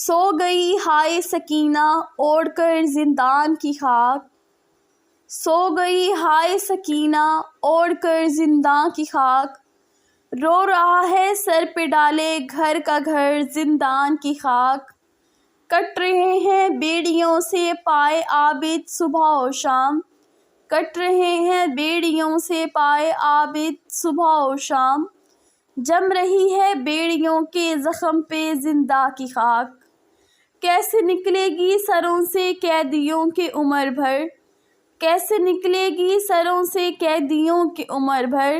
سو گئی ہائے سکینہ اوڑھ کر زندان کی خاک، سو گئی ہائے سکینہ اوڑھ کر زندان کی خاک، رو رہا ہے سر پہ ڈالے گھر کا گھر زندان کی خاک، کٹ رہے ہیں بیڑیوں سے پائے عابد صبح و شام، کٹ رہے ہیں بیڑیوں سے پائے عابد صبح و شام، جم رہی ہے بیڑیوں کے زخم پہ زندہ کی خاک، کیسے نکلے گی سروں سے قیدیوں کے عمر بھر، کیسے نکلے گی سروں سے قیدیوں کی عمر بھر،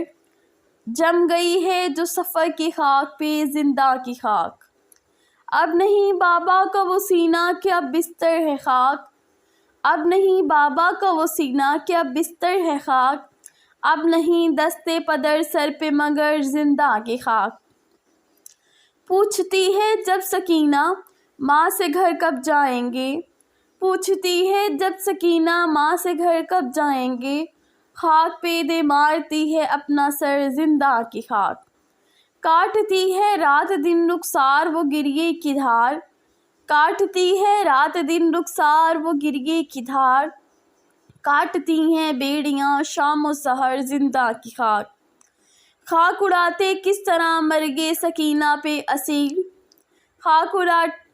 جم گئی ہے جو سفر کی خاک پہ زندہ کی خاک، اب نہیں بابا کا وہ سینہ کہ اب بستر ہے خاک، اب نہیں بابا کا وہ سینہ کہ اب بستر ہے خاک، اب نہیں دستے پدر سر پہ مگر زندہ کی خاک، پوچھتی ہے جب سکینہ ماں سے گھر کب جائیں گے، پوچھتی ہے جب سکینہ ماں سے گھر کب جائیں گے، خاک پہ دے مارتی ہے اپنا سر زندہ کی خاک، کاٹتی ہے رات دن رخسار وہ گریے کی دھار، کاٹتی ہے رات دن رخسار وہ گریے کی دھار، کاٹتی ہیں بیڑیاں شام و سحر زندہ کی خاک، خاک اڑاتے کس طرح مر گئے سکینہ پہ اسیر، خاک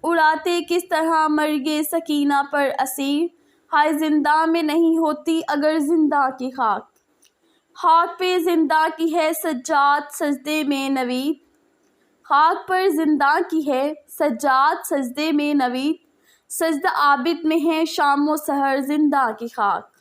اڑاتے کس طرح مر گئے سکینہ پر اسیر، ہائے زندہ میں نہیں ہوتی اگر زندہ کی خاک، خاک پہ زندہ کی ہے سجاد سجدے میں نوید، خاک پر زندہ کی ہے سجاد سجدے میں نوید، سجدہ عابد میں ہے شام و سحر زندہ کی خاک۔